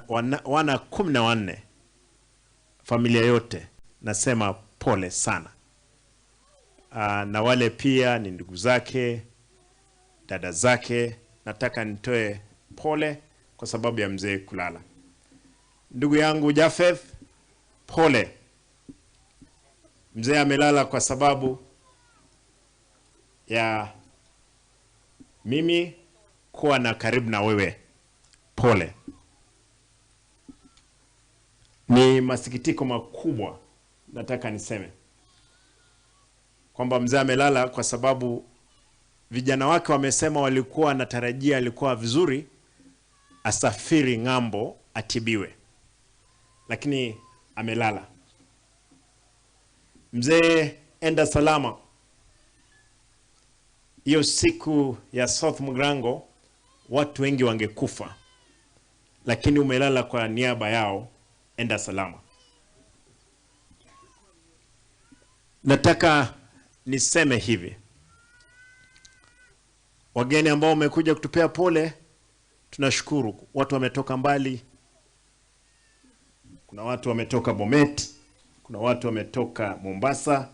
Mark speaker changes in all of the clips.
Speaker 1: wana 14, familia yote nasema pole sana. Na wale pia ni ndugu zake, dada zake, nataka nitoe pole kwa sababu ya mzee kulala. Ndugu yangu Jafeth, pole. Mzee amelala kwa sababu ya mimi kuwa na karibu na wewe. Pole. Ni masikitiko makubwa nataka niseme kwamba mzee amelala kwa sababu vijana wake wamesema walikuwa natarajia alikuwa vizuri asafiri ng'ambo atibiwe, lakini amelala. Mzee, enda salama. Hiyo siku ya South Mugrango watu wengi wangekufa, lakini umelala kwa niaba yao. Enda salama. Nataka niseme hivi, wageni ambao wamekuja kutupea pole, tunashukuru. Watu wametoka mbali, kuna watu wametoka Bomet, kuna watu wametoka Mombasa,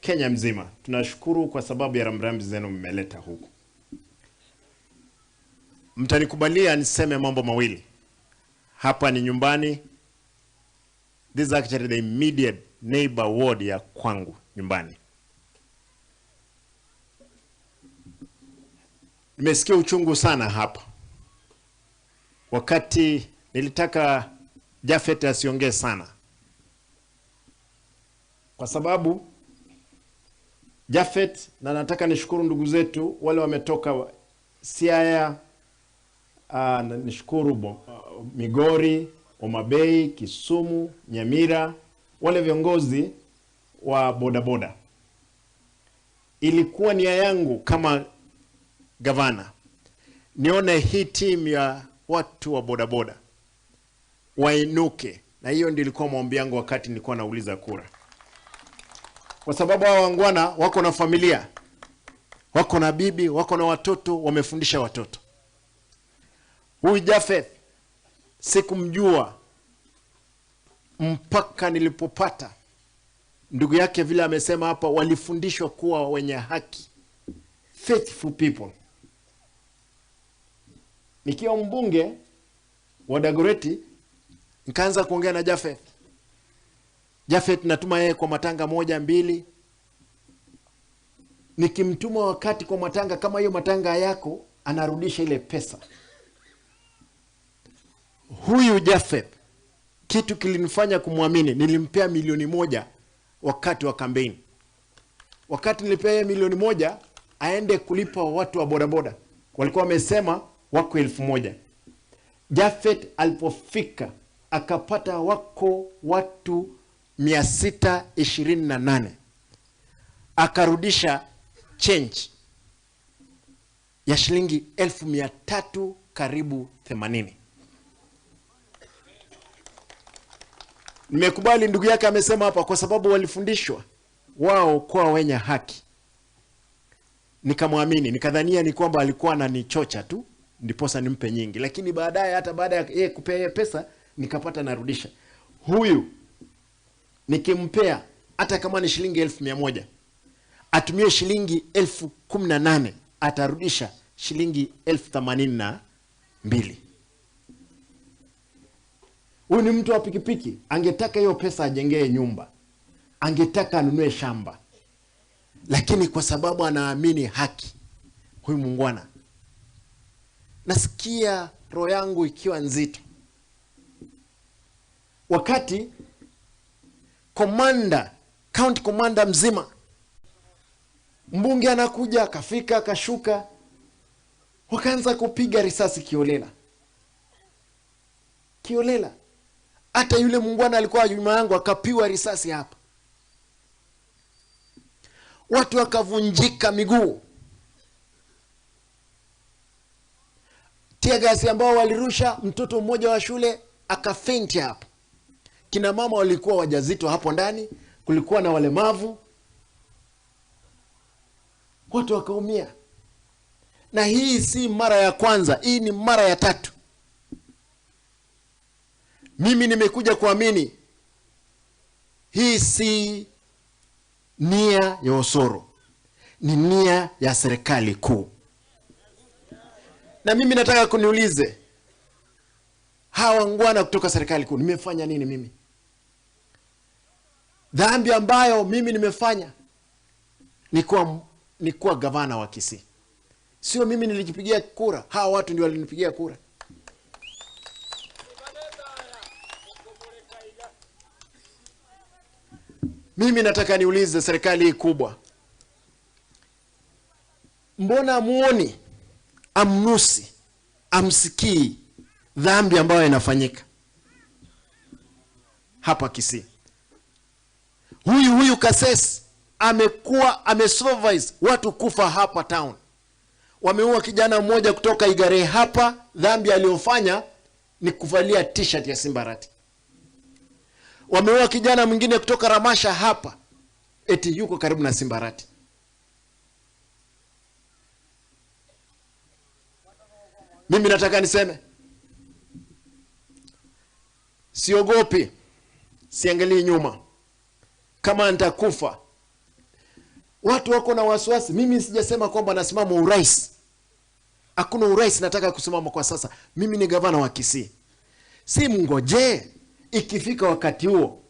Speaker 1: Kenya mzima. Tunashukuru kwa sababu ya rambirambi zenu mmeleta huku. Mtanikubalia niseme mambo mawili. Hapa ni nyumbani. This is actually the immediate neighbor ward ya kwangu nyumbani. Nimesikia uchungu sana hapa. Wakati nilitaka Jafeth asiongee sana, kwa sababu Jafeth, na nataka nishukuru ndugu zetu wale wametoka Siaya, nishukuru Migori, Omabei, Kisumu, Nyamira, wale viongozi wa bodaboda. Ilikuwa nia yangu kama gavana nione hii timu ya watu wa bodaboda wainuke, na hiyo ndio ilikuwa maombi yangu wakati nilikuwa nauliza kura. Kwa sababu hao wangwana wako na familia, wako na bibi, wako na watoto, wamefundisha watoto. Huyu Jafeth sikumjua mpaka nilipopata ndugu yake, vile amesema hapa, walifundishwa kuwa wenye haki, faithful people. Nikiwa mbunge wa Dagoretti nikaanza kuongea na Jafeth. Jafeth natuma yeye kwa matanga 1, 2. Nikimtuma wakati kwa matanga kama hiyo matanga yako, anarudisha ile pesa. Huyu Jafeth, kitu kilinifanya kumwamini, nilimpea 1,000,000 wakati wa kampeni. Wakati nilipea 1,000,000 aende kulipa watu wa bodaboda, walikuwa wamesema wako 1,000. Jafeth alipofika akapata wako watu 628, akarudisha change ya shilingi 1,300 karibu 80. Nimekubali ndugu yake amesema hapa, kwa sababu walifundishwa wao kwa wenye haki. Nikamwamini, nikadhania ni kwamba alikuwa ananichocha tu ndiposa nimpe nyingi, lakini baadaye, hata baada ya yeye kupea pesa, nikapata narudisha. Huyu nikimpea hata kama ni shilingi 1,100, atumie shilingi 18,000, atarudisha shilingi 82,000. Huyu ni mtu wa pikipiki. Angetaka hiyo pesa ajengee nyumba, angetaka anunue shamba, lakini kwa sababu anaamini haki, huyu muungwana, nasikia roho yangu ikiwa nzito. Wakati commander, county commander mzima, mbunge anakuja, akafika, akashuka, wakaanza kupiga risasi kiolela. Kiolela. Hata yule muungwana alikuwa nyuma yangu akapiwa risasi hapa. Watu wakavunjika miguu. Tia gasi ambao walirusha, mtoto mmoja wa shule akafainti hapa. Kina mama walikuwa wajazito hapo ndani, kulikuwa na walemavu. Watu wakaumia. Na hii si mara ya kwanza, hii ni mara ya 3. Mimi nimekuja kuamini hii si nia ya Osoro, ni nia ya serikali kuu. Na mimi nataka kuniulize, hawa ngwana kutoka serikali kuu, nimefanya nini mimi? Dhambi ambayo mimi nimefanya ni kuwa gavana wa Kisii. Sio mimi nilijipigia kura, hawa watu ndio walinipigia kura. Mimi nataka niulize serikali hii kubwa, mbona muoni, amnusi, amsikii dhambi ambayo inafanyika hapa Kisii? Huyu Kasesi amekuwa amesupervise watu kufa hapa town. Wameua kijana mmoja kutoka Igare hapa, dhambi aliyofanya ni kuvalia t-shirt ya Simba Arati. Wameua kijana mwingine kutoka Ramasha hapa, eti yuko karibu na Simba Arati. Mimi nataka niseme, siogopi, siangalii nyuma. Kama nitakufa, watu wako na wasiwasi. Mimi sijasema kwamba nasimama urais. Hakuna urais nataka kusimama kwa sasa. Mimi ni gavana wa Kisii. Si mngoje ikifika wakati huo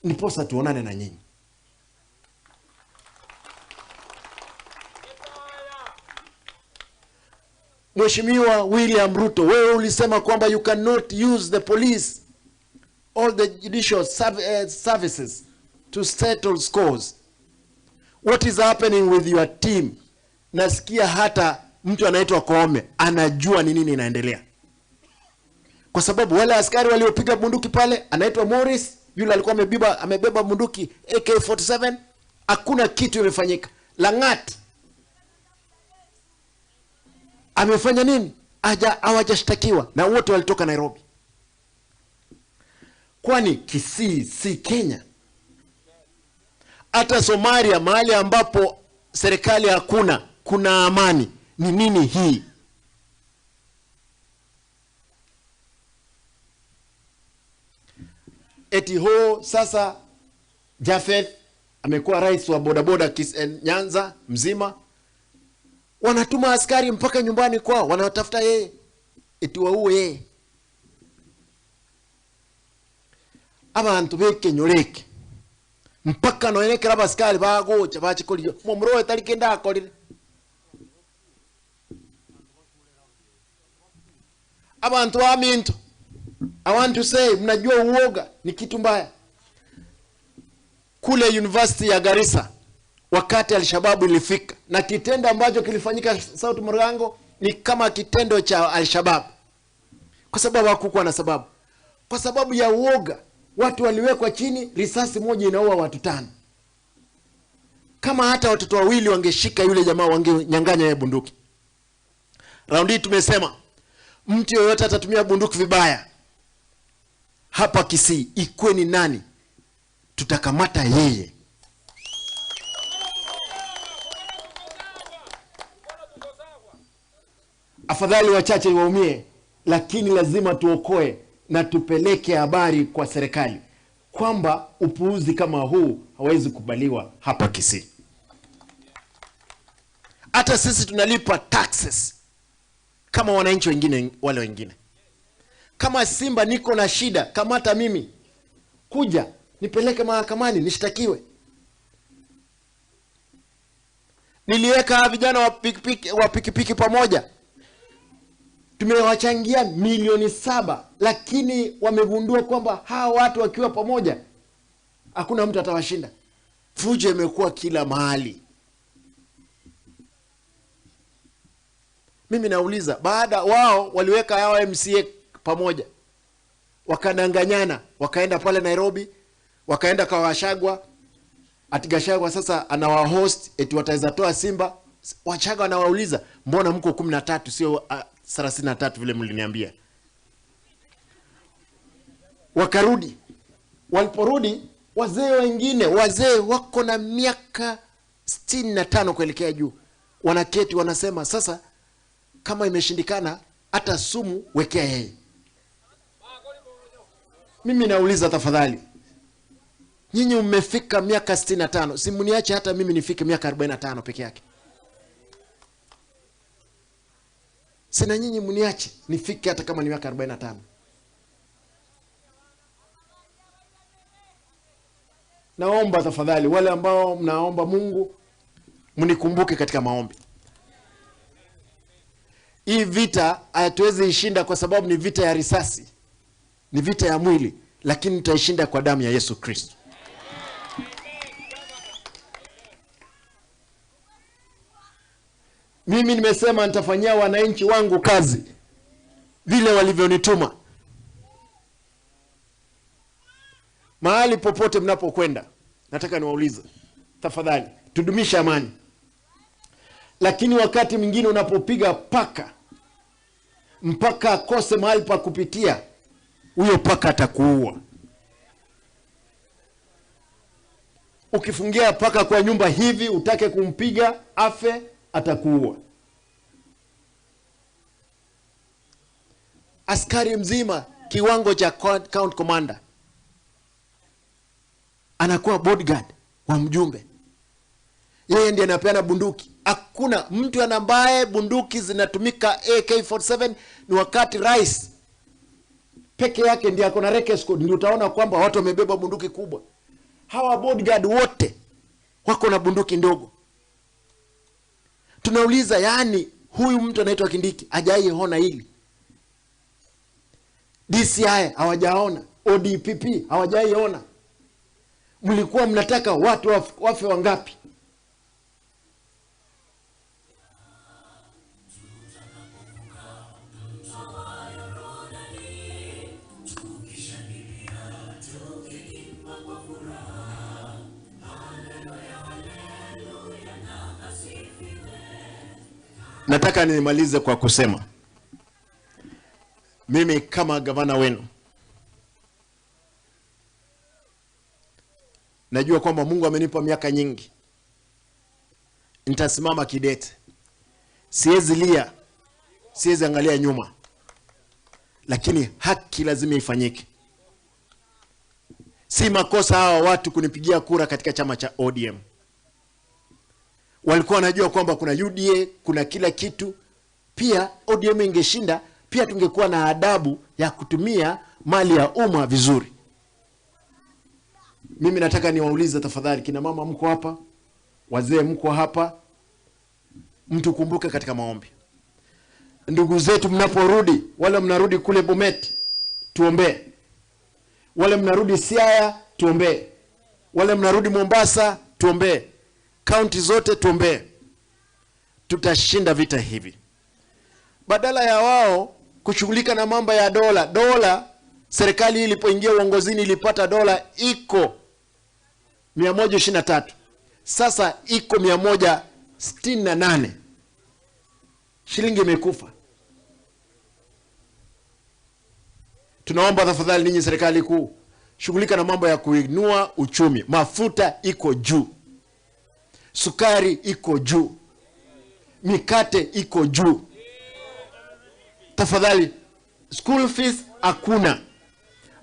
Speaker 1: niposa tuonane na nyinyi. Mheshimiwa William Ruto, wewe ulisema kwamba you cannot use the police, all the judicial services to settle scores. What is happening with your team? Nasikia hata mtu anaitwa Koome anajua ni nini inaendelea. Kwa sababu wale askari waliopiga bunduki pale, anaitwa Morris, yule alikuwa amebeba bunduki AK47, hakuna kitu imefanyika. Langat amefanya nini? Hawajashtakiwa na wote walitoka Nairobi. Kwani Kisii si Kenya? Hata Somalia, mahali ambapo serikali hakuna, kuna amani. Ni nini hii? Eti sasa Jafeth amekuwa rais wa bodaboda Nyanza mzima. Wanatuma askari mpaka nyumbani kwao, wanatafuta yeye eti waue yeye. Abantu beke nyoreke mpaka noenekera abaskari bagocha bachikolio mumroe tarike ndakolire. Abantu wa Minto, I want to say, mnajua uoga ni kitu mbaya. Kule University ya Garissa, wakati Al-Shabaab ilifika, na kitendo ambacho kilifanyika South Murango ni kama kitendo cha Al-Shabaab. Kwa sababu hakukuwa na sababu. Kwa sababu ya uoga, watu waliwekwa chini, risasi moja inaua watu 5. Kama hata watoto wawili wangeshika yule jamaa, wangenyang'anya yeye bunduki. Raundi hii tumesema, mtu yoyote atatumia bunduki vibaya hapa Kisii, ikuwe ni nani, tutakamata yeye. Afadhali wachache waumie, lakini lazima tuokoe na tupeleke habari kwa serikali kwamba upuuzi kama huu hawezi kubaliwa hapa Kisii. Hata sisi tunalipa taxes kama wananchi wengine wale wengine. Kama Simba niko na shida, kamata mimi, kuja nipeleke mahakamani nishtakiwe. Niliweka vijana wa pikipiki pamoja, tumewachangia milioni 7, lakini wamegundua kwamba hawa watu wakiwa pamoja hakuna mtu atawashinda. Fujo imekuwa kila mahali. Mimi nauliza, baada wao waliweka hawa MCA pamoja, wakadanganyana, wakaenda pale Nairobi, wakaenda kwa Washagwa, Atigashagwa sasa anawahost eti wataweza toa Simba. Wachagwa anawauliza, mbona mko 13 sio 33 vile mliniambia? Wakarudi. Waliporudi, wazee wengine, wazee wako na miaka 65 kuelekea juu, wanaketi wanasema, sasa kama imeshindikana hata sumu wekea yeye. Mimi nauliza tafadhali, nyinyi mmefika miaka 65, si mniache hata mimi nifike miaka 45 peke yake. Sina nyinyi mniache nifike hata kama ni miaka 45. Naomba tafadhali, wale ambao mnaomba Mungu, mnikumbuke katika maombi. Hii vita hatuwezi ishinda kwa sababu ni vita ya risasi. Ni vita ya mwili, lakini tutaishinda kwa damu ya Yesu Kristo. Mimi nimesema nitafanyia wananchi wangu kazi vile walivyonituma. Mahali popote mnapokwenda, nataka niwaulize, tafadhali tudumisha amani. Lakini wakati mwingine unapopiga paka mpaka akose mahali pa kupitia, huyo paka atakuua. Ukifungia paka kwa nyumba hivi, utake kumpiga afe, atakuua. Askari mzima kiwango cha count commander anakuwa bodyguard wa mjumbe. Yeye ndiye anapeana bunduki. Hakuna mtu anambaye bunduki zinatumika AK47 ni wakati rais peke yake ndiye akona reke squad, ndio utaona kwamba watu wamebeba bunduki kubwa. Hawa bodyguard wote wako na bunduki ndogo. Tunauliza, yani huyu mtu anaitwa Kindiki hajaiona hili? DCI hawajaona, ODPP hawajaiona. Mlikuwa mnataka watu wafe wangapi? Nataka nimalize kwa kusema, mimi kama gavana wenu najua kwamba Mungu amenipa miaka nyingi. Nitasimama kidete. Siwezi lia, siwezi angalia nyuma. Lakini haki lazima ifanyike. Si makosa hawa watu kunipigia kura katika chama cha ODM. Walikuwa wanajua kwamba kuna UDA, kuna kila kitu. Pia ODM ingeshinda, pia tungekuwa na adabu ya kutumia mali ya umma vizuri. Mimi nataka niwaulize tafadhali, kina mama mko hapa, wazee mko hapa, mtu kumbuke katika maombi. Ndugu zetu mnaporudi, wale mnarudi kule Bomet, tuombe. Wale mnarudi Siaya, tuombe. Wale mnarudi Mombasa, tuombe. County zote tuombe. Tutashinda vita hivi. Badala ya wao kushughulika na mambo ya dola. Dola, serikali ilipoingia uongozini ilipata dola iko 123. Sasa iko 168. Shilingi imekufa. Tunaomba tafadhali ninyi serikali kuu, shughulika na mambo ya kuinua uchumi. Mafuta iko juu. Sukari iko juu. Mikate iko juu. Tafadhali, school fees hakuna.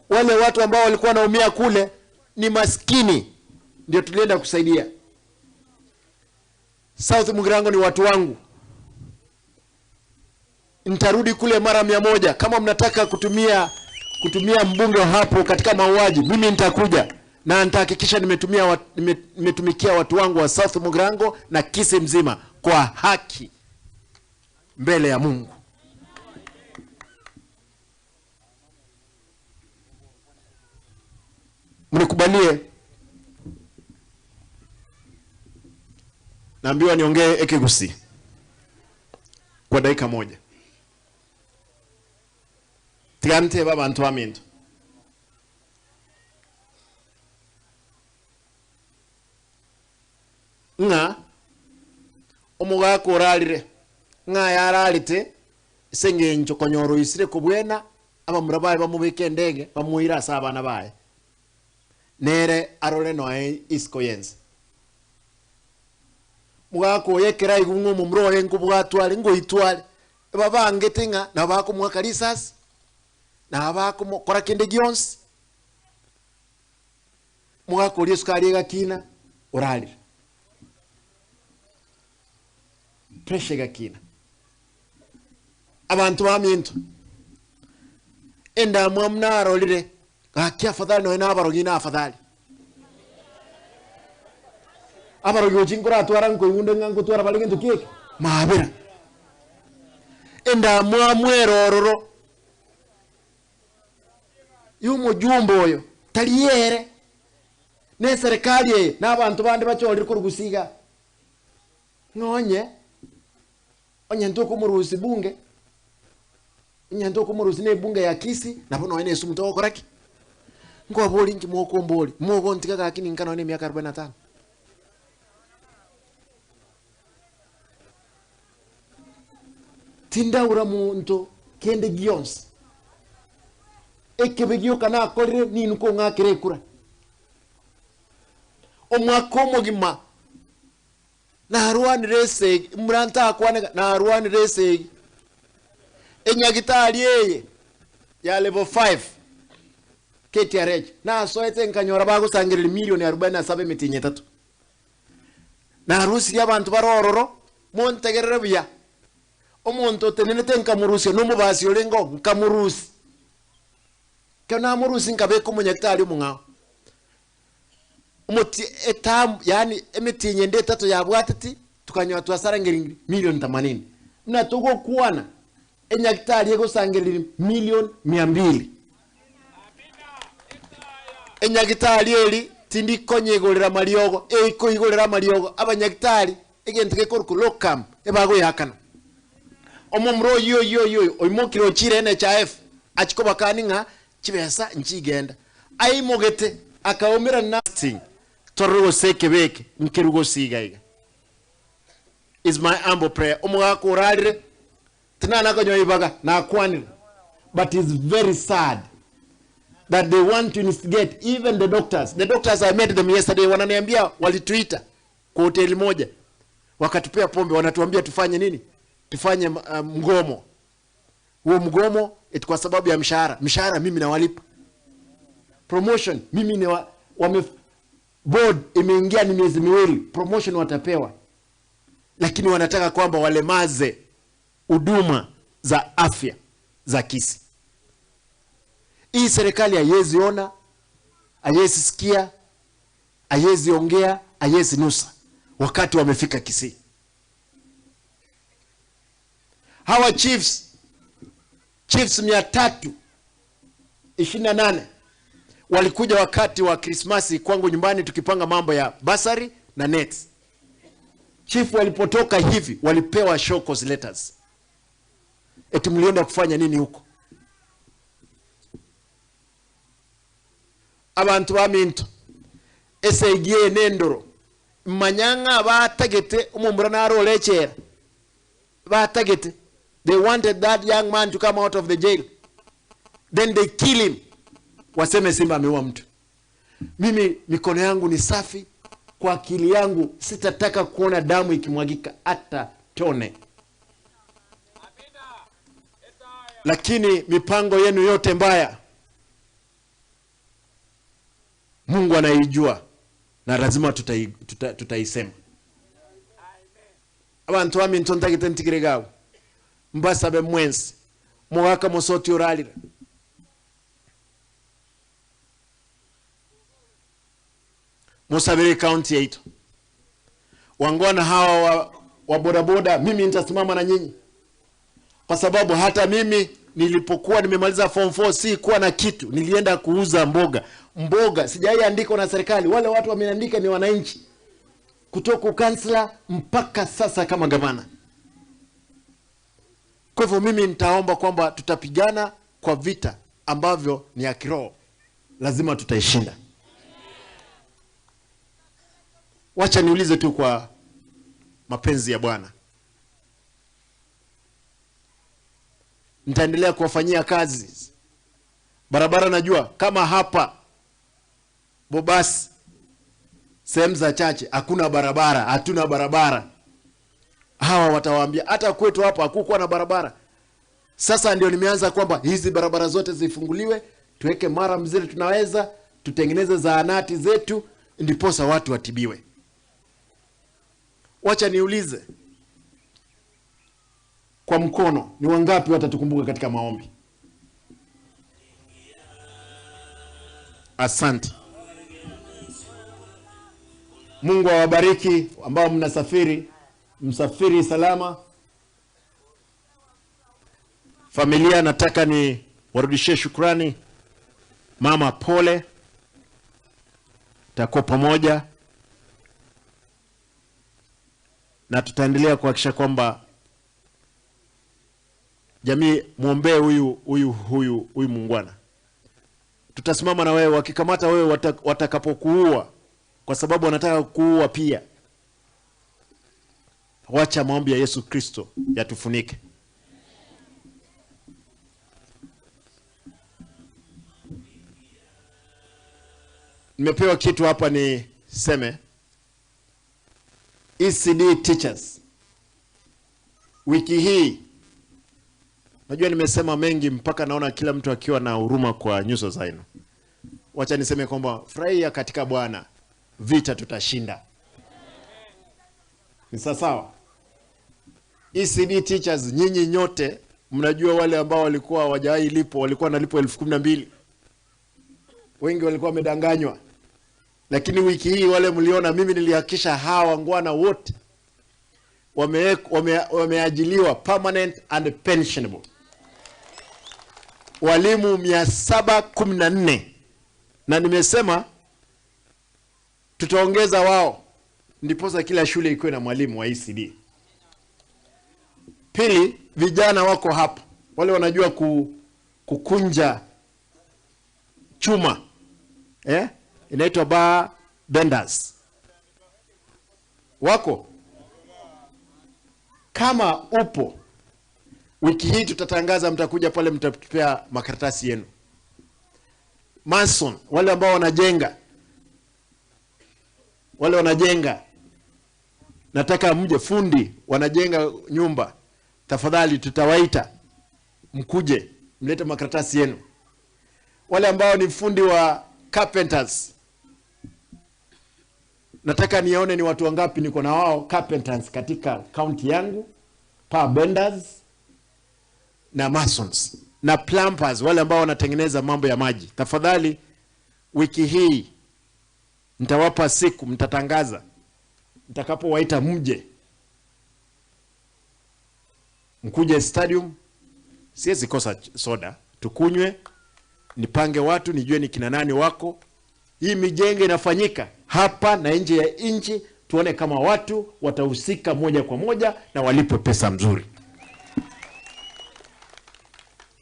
Speaker 1: Wale watu ambao walikuwa wanaumia kule ni maskini, ndio tulienda kusaidia. South Mugirango ni watu wangu. Nitarudi kule mara 100. Kama mnataka kutumia mbunge hapo katika mauaji, mimi nitakuja na nitahakikisha nimetumikia watu wangu wa South Mugirango na Kisii mzima kwa haki mbele ya Mungu. Mnikubalie naambiwa niongee Ekigusi kwa dakika moja. Tigante baba ntoa minto. Nga omuga ko ralire nga yaralite senge nchokonyoro isire kubwena aba murabaye bamubike ndege bamuira sabana baye nere arole noe iskoyense muga ko yekera igungo mumroye nkubwatwale ngo itwale babangetenga na bakumwaka risasi na abakoma kora kende gionse mwaka uri sukari gakina uralira pressure gakina abantu baminto enda mwamnaro lire gakia afadhali no ina abarogi na afadhali abarogi ojingura atwara nko yunde ngango twara balinge keke maabira enda mwamwerororo yumo jumbo oyo taliyere ne serikali n'abantu bandi bacyorira kurugusiga nonye onye ntoko murusi bunge onye ntoko murusi ne bunge ya kisi nabono ene sumto koraki ngo boli nki moko mboli moko ntika kakini nkana ne miaka 45 tindaura muntu kende gions ekebegio kana korire ninu ko ngakire kura omwakomo gima na ruani rese muranta akwana na ruani rese enyagitali yeye ya level 5 KTRH na soete nkanyora bago sangirira milioni 47 mitinye 3 na rusi y'abantu barororo montegerere bya omuntu tenenete nkamurusi no mubasi olengo nkamurusi kana murusi nkabeko munyagitali umungao umuti etam yani emitinye nde 3 yabwatiti tukanywa twasarangirira milioni 80 na tugo kuwana enyagitali yego sangirira milioni 200 enyagitali eli tindi konyegolera maliogo eiko igolera maliogo abanyagitali egentike korku lokam ebago yakana omumro yo oyimokiro chire NHIF achikoba kaninga chibesa nchigenda ayimogete akaomera nasting torugo sekebeke nkirugo sigaiga is my humble prayer omuga kurarire tinana konyo ibaga na kwanire but it's very sad that they want to instigate even the doctors I met them yesterday wananiambia walituita kwa hoteli moja wakatupea pombe wanatuambia tufanye nini tufanye mgomo huo mgomo eti kwa sababu ya mshahara mimi nawalipa promotion mimi ni board imeingia ni miezi miwili promotion watapewa lakini wanataka kwamba walemaze huduma za afya za kisi. Hii serikali haiwezi ona, haiwezi sikia, haiwezi ongea, haiwezi nusa wakati wamefika Kisii. Hawa chiefs 328 walikuja wakati wa Krismasi kwangu nyumbani tukipanga mambo ya basari na nets. Chief walipotoka hivi walipewa show cause letters. Eti mlienda kufanya nini huko? Abantu baminto esegiye nendoro manyanga batagete umumbura naro lechera batagete. They wanted that young man to come out of the jail, then they kill him. Waseme Simba ameua mtu. Mimi mikono yangu ni safi, kwa akili yangu sitataka kuona damu ikimwagika hata tone. Lakini mipango yenu yote mbaya Mungu anaijua na lazima tutaisema. Abantu bami ntontagite ntikiregawo mbasabe mwensi mwaka mosoti uralira Musabiri county yetu wangwana hawa wa bodaboda. Mimi nitasimama na nyinyi kwa sababu hata mimi nilipokuwa nimemaliza form 4 si kuwa na kitu, nilienda kuuza mboga sijaiandika na serikali. Wale watu wameandika ni wananchi kutoka kansla mpaka sasa kama gavana. Kwa hivyo mimi nitaomba kwamba tutapigana kwa vita ambavyo ni ya kiroho, lazima tutaishinda. Wacha niulize tu kwa mapenzi ya Bwana, nitaendelea kuwafanyia kazi barabara. Najua kama hapa Bobasi sehemu za chache hakuna barabara, hatuna barabara, hawa watawaambia hata kwetu hapa hakukuwa na barabara. Sasa ndio nimeanza kwamba hizi barabara zote zifunguliwe, tuweke mara mzile tunaweza, tutengeneze zahanati zetu, ndiposa watu watibiwe. Wacha niulize kwa mkono, ni wangapi watatukumbuka katika maombi? Asante. Mungu awabariki ambao mnasafiri, msafiri salama. Familia, nataka ni warudishie shukrani. Mama, pole. Tutakuwa pamoja na tutaendelea kuhakikisha kwamba jamii muombee huyu muungwana. Tutasimama na wewe, wakikamata wewe watakapokuua, kwa sababu wanataka kuua pia. Wacha maombi ya Yesu Kristo yatufunike. Nimepewa kitu hapa ni seme. ECD teachers. Wiki hii, najua nimesema mengi mpaka naona kila mtu akiwa na huruma kwa nyuso zenu. Wacha niseme kwamba furahia katika Bwana, vita tutashinda. Ni sawa? ECD teachers, nyinyi nyote mnajua wale ambao walikuwa hawajawahi lipo, walikuwa nalipo 12,000. Wengi walikuwa wamedanganywa. Lakini wiki hii wale mliona, mimi nilihakikisha hawa wangwana wote wameajiliwa permanent and pensionable. Walimu 714, na nimesema tutaongeza wao, ndiposa kila shule ikuwe na mwalimu wa ECD. Pili, vijana wako hapa, wale wanajua kukunja chuma, inaitwa bar benders. Wako? Kama upo, wiki hii tutatangaza, mtakuja pale, mtatupea makaratasi yenu. Mason, wale ambao wanajenga, nataka mje. Fundi wanajenga nyumba, tafadhali tutawaita mkuje, mlete makaratasi yenu. Wale ambao ni fundi wa carpenters, nataka nione ni watu wangapi niko na wao carpenters katika county yangu, power benders na masons na plumbers, wale ambao wanatengeneza mambo ya maji. Tafadhali wiki hii nitawapa siku, mtatangaza, nitakapowaita mje. Mkuje stadium, siwezi kosa soda, tukunywe, nipange watu, nijue ni kina nani wako. Hii mijenge inafanyika hapa na nje ya nchi, tuone kama watu watahusika moja kwa moja na walipwe pesa mzuri.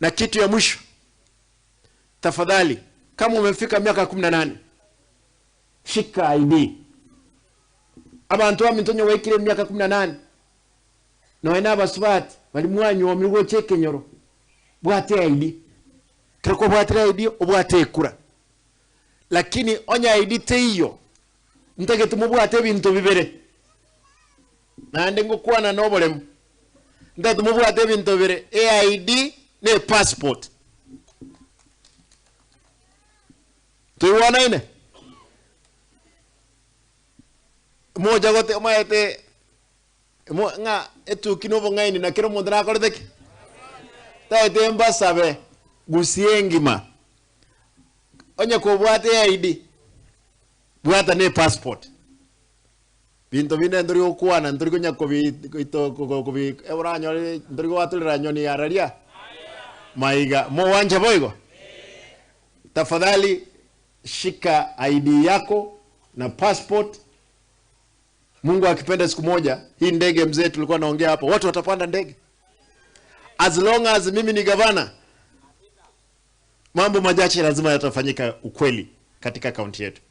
Speaker 1: Na kitu ya mwisho, tafadhali, kama umefika miaka 18, shika ID. Abantu bamintonyo wekire miaka 18 na wena baswat bali mwanyu omigo chekenyoro bwate ID. Kiriko bwate ID obwate kura. Lakini onya ID teyo ntege tumubwate bintu bibere. Nande ngukwana nobolemu. Nda tumubwate bintu bibere, AID ne passport. Tuiwana ine. Moja gote omaete nga etu kinovo ngaini na kiro mondra kordeki. Taite mbasabe gusiengima. Onya ko bwate ID. Bwata ne passport. Binto bine ndori okwana ndori konya ko bi euranyo ndori ko atulira nyoni araria. Maiga mo wanja boigo. Tafadhali shika ID yako na passport. Mungu akipenda siku moja hii ndege mzee tulikuwa naongea hapa, watu watapanda ndege. As long as mimi ni gavana, mambo majache lazima yatafanyika ukweli katika kaunti yetu.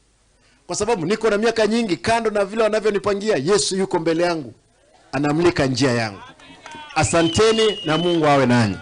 Speaker 1: Kwa sababu niko na miaka nyingi, kando na vile wanavyonipangia, Yesu yuko mbele yangu, anamlika njia yangu. Asanteni na Mungu awe nanyi.